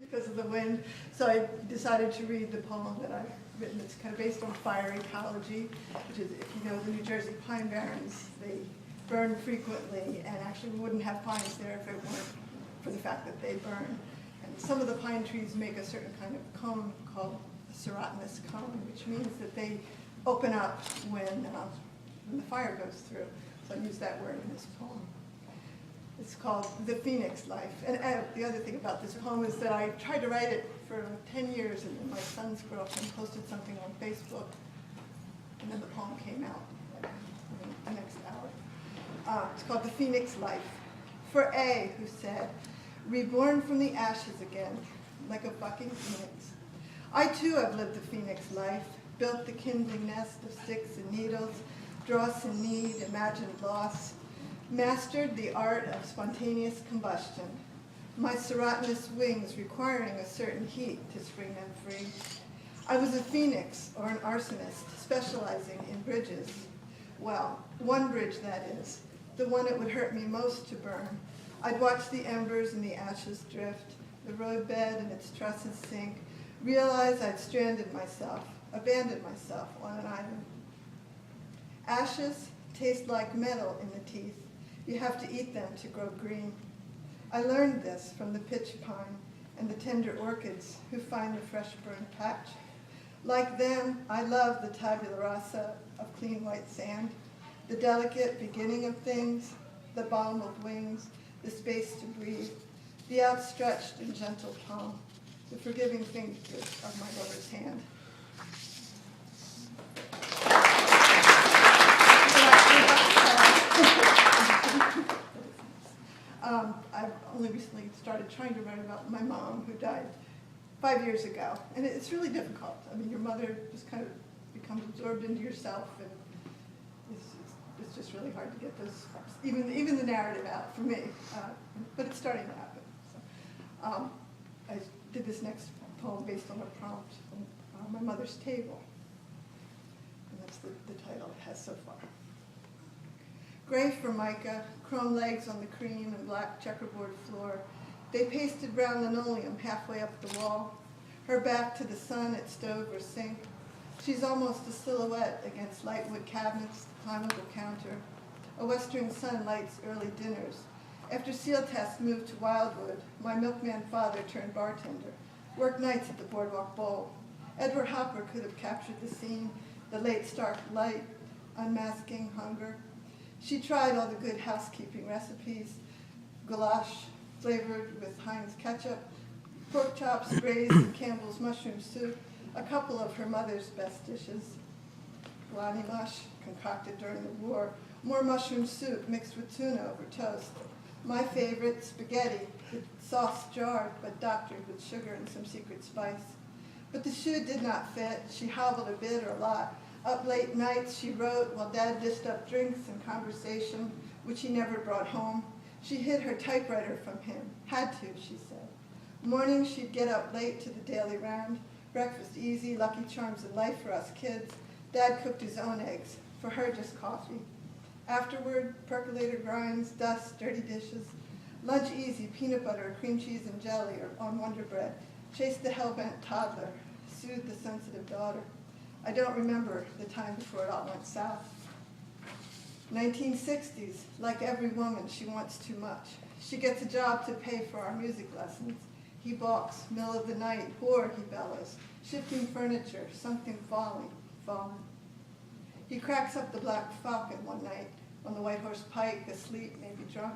because of the wind. So I decided to read the poem that I've written. It's kind of based on fire ecology, which is, if you know the New Jersey pine barrens, they burn frequently, and actually we wouldn't have pines there if it weren't for the fact that they burn. And some of the pine trees make a certain kind of cone called a serotinous cone, which means that they open up when the fire goes through. So I use that word in this poem. It's called The Phoenix Life. And the other thing about this poem is that I tried to write it for 10 years, and then my son's girlfriend posted something on Facebook, and then the poem came out the next hour. It's called The Phoenix Life. For A, who said, reborn from the ashes again, like a bucking phoenix. I too have lived the phoenix life, built the kindling nest of sticks and needles, dross and need, imagined loss, mastered the art of spontaneous combustion, my serotinous wings requiring a certain heat to spring them free. I was a phoenix, or an arsonist, specializing in bridges. Well, one bridge, that is, the one it would hurt me most to burn. I'd watch the embers and the ashes drift, the roadbed and its trusses sink, realize I'd stranded myself, abandoned myself on an island. Ashes taste like metal in the teeth. You have to eat them to grow green. I learned this from the pitch pine and the tender orchids who find the fresh burned patch. Like them, I love the tabula rasa of clean white sand, the delicate beginning of things, the balm of wings, the space to breathe, the outstretched and gentle palm, the forgiving fingers of my lover's hand. I've only recently started trying to write about my mom, who died 5 years ago, and it's really difficult. I mean, your mother just kind of becomes absorbed into yourself, and it's just really hard to get this, even the narrative out for me, but it's starting to happen. So, I did this next poem based on a prompt from my mother's table, and that's the title it has so far. Gray formica, chrome legs on the cream and black checkerboard floor. They pasted brown linoleum halfway up the wall. Her back to the sun at stove or sink. She's almost a silhouette against light wood cabinets, the climbable counter. A western sun lights early dinners. After seal tests moved to Wildwood, my milkman father turned bartender. Worked nights at the Boardwalk Bowl. Edward Hopper could have captured the scene, the late stark light, unmasking hunger. She tried all the good housekeeping recipes, goulash flavored with Heinz ketchup, pork chops braised in Campbell's mushroom soup, a couple of her mother's best dishes, Guani mush concocted during the war, more mushroom soup mixed with tuna over toast. My favorite, spaghetti, the sauce jarred but doctored with sugar and some secret spice. But the shoe did not fit. She hobbled a bit or a lot. Up late nights, she wrote while Dad dished up drinks and conversation, which he never brought home. She hid her typewriter from him. Had to, she said. Mornings, she'd get up late to the daily round. Breakfast easy, Lucky Charms and life for us kids. Dad cooked his own eggs. For her, just coffee. Afterward, percolator grinds, dust, dirty dishes. Lunch easy, peanut butter, cream cheese and jelly, or on Wonder Bread. Chased the hell-bent toddler. Soothed the sensitive daughter. I don't remember the time before it all went south. 1960s, like every woman, she wants too much. She gets a job to pay for our music lessons. He balks, middle of the night, poor, he bellows. Shifting furniture, something falling. He cracks up the Black Falcon one night on the White Horse Pike, asleep, maybe drunk.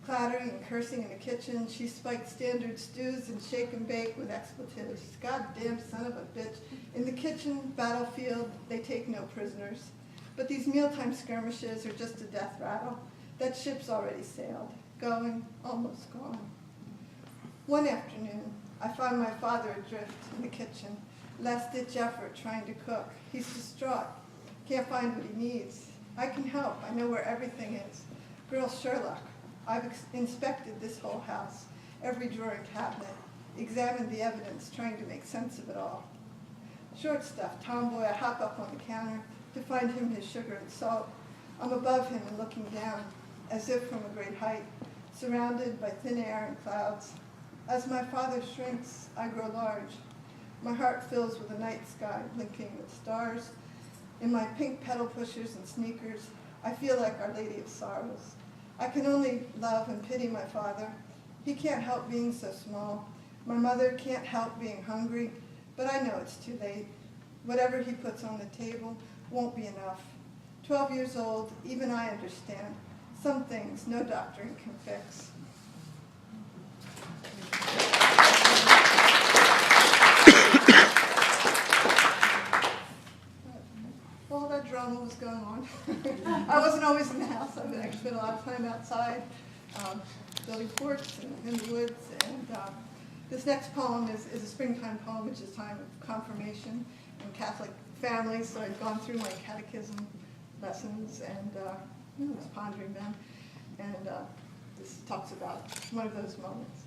Clattering and cursing in the kitchen, she spiked standard stews and shake and bake with expletives. Goddamn son of a bitch. In the kitchen, battlefield, they take no prisoners. But these mealtime skirmishes are just a death rattle. That ship's already sailed. Going, almost gone. One afternoon, I found my father adrift in the kitchen. Last-ditch effort trying to cook. He's distraught. Can't find what he needs. I can help. I know where everything is. Girl Sherlock. I've inspected this whole house, every drawer and cabinet, examined the evidence, trying to make sense of it all. Short stuff, tomboy, I hop up on the counter to find him his sugar and salt. I'm above him and looking down, as if from a great height, surrounded by thin air and clouds. As my father shrinks, I grow large. My heart fills with a night sky blinking with stars. In my pink pedal pushers and sneakers, I feel like Our Lady of Sorrows. I can only love and pity my father. He can't help being so small. My mother can't help being hungry, but I know it's too late. Whatever he puts on the table won't be enough. 12 years old, even I understand. Some things no doctoring can fix. While that drama was going on, I wasn't always in the house. I spent a lot of time outside, building forts and in the woods. And this next poem is a springtime poem, which is time of confirmation in Catholic families. So I've gone through my catechism lessons and was pondering them. And this talks about one of those moments.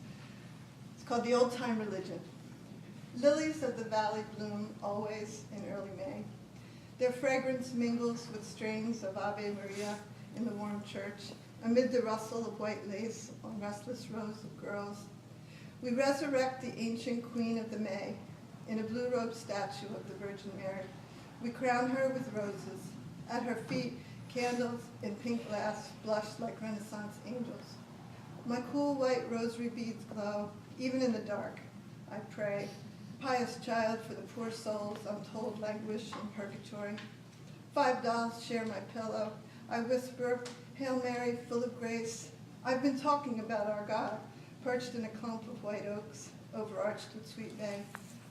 It's called The Old Time Religion. Lilies of the valley bloom always in early May. Their fragrance mingles with strains of Ave Maria in the warm church, amid the rustle of white lace on restless rows of girls. We resurrect the ancient Queen of the May in a blue-robed statue of the Virgin Mary. We crown her with roses. At her feet, candles in pink glass blush like Renaissance angels. My cool white rosary beads glow, even in the dark. I pray, pious child, for the poor souls untold languish in purgatory. 5 dolls share my pillow. I whisper, Hail Mary, full of grace. I've been talking about our God, perched in a clump of white oaks, overarched with sweet bay.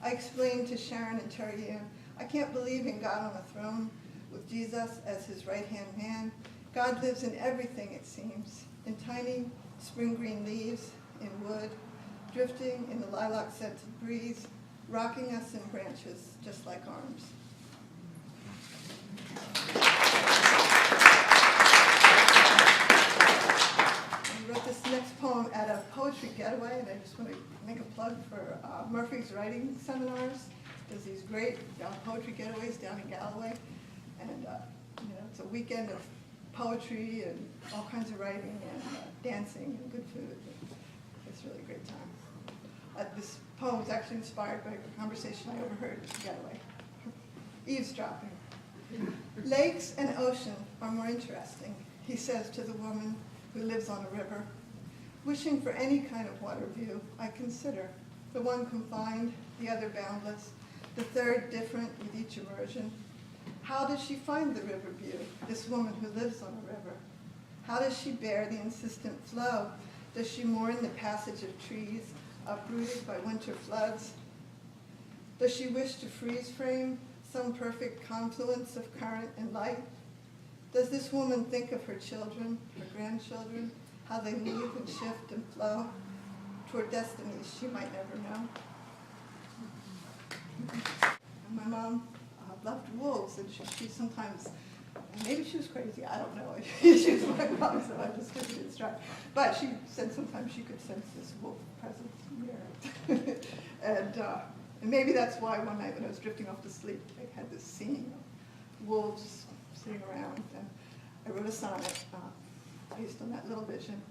I explain to Sharon and Terry Ann, I can't believe in God on a throne, with Jesus as his right-hand man. God lives in everything, it seems, in tiny spring green leaves, in wood, drifting in the lilac-scented breeze, rocking us in branches just like arms. I wrote this next poem at a poetry getaway, and I just want to make a plug for Murphy's writing seminars. There's these great poetry getaways down in Galloway, and it's a weekend of poetry and all kinds of writing and dancing and good food. It's really a great time. This poem was actually inspired by a conversation I overheard at the getaway. Eavesdropping. Lakes and ocean are more interesting, he says to the woman who lives on a river. Wishing for any kind of water view, I consider the one confined, the other boundless, the third different with each immersion. How does she find the river view, this woman who lives on a river? How does she bear the insistent flow? Does she mourn the passage of trees, uprooted by winter floods? Does she wish to freeze frame some perfect confluence of current and light? Does this woman think of her children, her grandchildren, how they move and shift and flow toward destinies she might never know? And my mom loved wolves, and she sometimes, maybe she was crazy, I don't know. She was my mom, so I just couldn't get straight. But she said sometimes she could sense this wolf presence near it. And maybe that's why one night when I was drifting off to sleep, I had this scene of wolves sitting around, and I wrote a sonnet based on that little vision.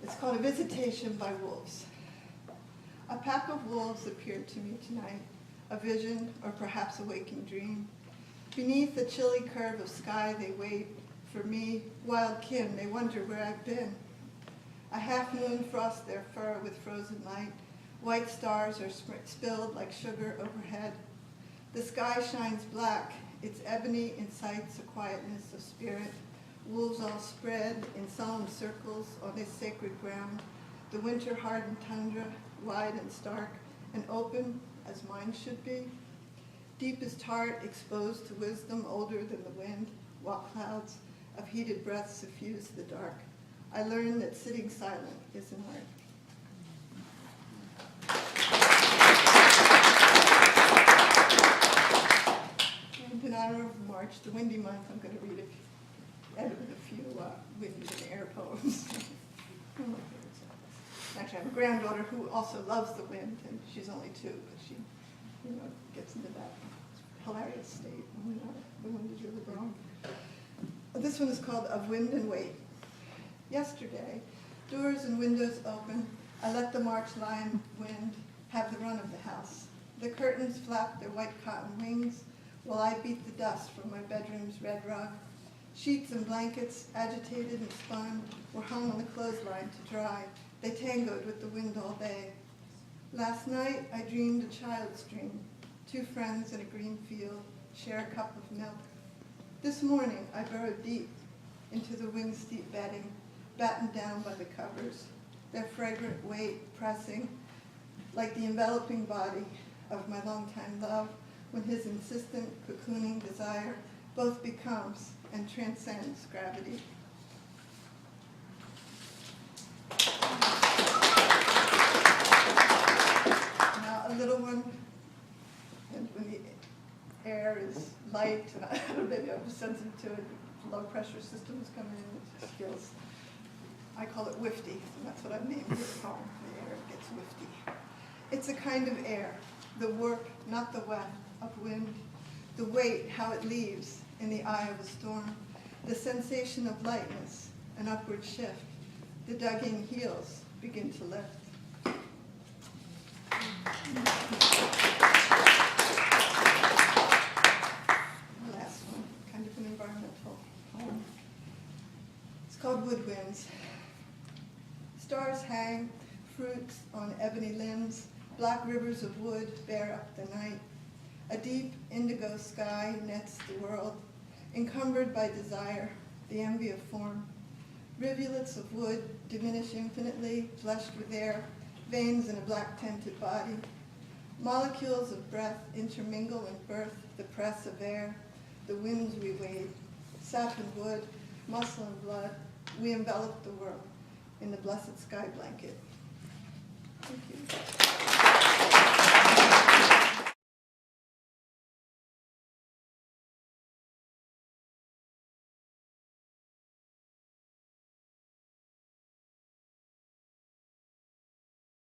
It's called A Visitation by Wolves. A pack of wolves appeared to me tonight, a vision or perhaps a waking dream. Beneath the chilly curve of sky they wait for me, wild kin, they wonder where I've been. A half moon frosts their fur with frozen light. White stars are spilled like sugar overhead. The sky shines black, its ebony incites a quietness of spirit. Wolves all spread in solemn circles on this sacred ground. The winter-hardened tundra, wide and stark, and open as mine should be. Deepest heart exposed to wisdom older than the wind, while clouds of heated breath suffuse the dark. I learned that sitting silent is an art. And in honor of March, the windy month, I'm going to read edited a few windy and air poems. Actually, I have a granddaughter who also loves the wind, and she's only 2, but she, gets into that hilarious state when the wind is really blowing. This one is called Of Wind and Weight. Yesterday, doors and windows open, I let the March lime wind have the run of the house. The curtains flap their white cotton wings while I beat the dust from my bedroom's red rug. Sheets and blankets, agitated and spun, were hung on the clothesline to dry. They tangoed with the wind all day. Last night, I dreamed a child's dream. 2 friends in a green field share a cup of milk. This morning, I burrowed deep into the wing-steep bedding, battened down by the covers, their fragrant weight pressing like the enveloping body of my longtime love when his insistent cocooning desire both becomes and transcends gravity. Now, a little one, and when the air is light, and I don't know, maybe I'm sensitive to it, low pressure system is coming in, it just feels, I call it wifty, and that's what I've named this poem. The air gets wifty. It's a kind of air, the work, not the weft, of wind, the weight, how it leaves in the eye of a storm, the sensation of lightness, an upward shift, the dug-in heels begin to lift. The last one, kind of an environmental poem. It's called Woodwinds. Stars hang, fruits on ebony limbs, black rivers of wood bear up the night. A deep indigo sky nets the world, encumbered by desire, the envy of form. Rivulets of wood diminish infinitely, flushed with air, veins in a black tented body. Molecules of breath intermingle and birth the press of air, the winds we wade. Sap and wood, muscle and blood, we envelop the world in the blessed sky blanket. Thank you.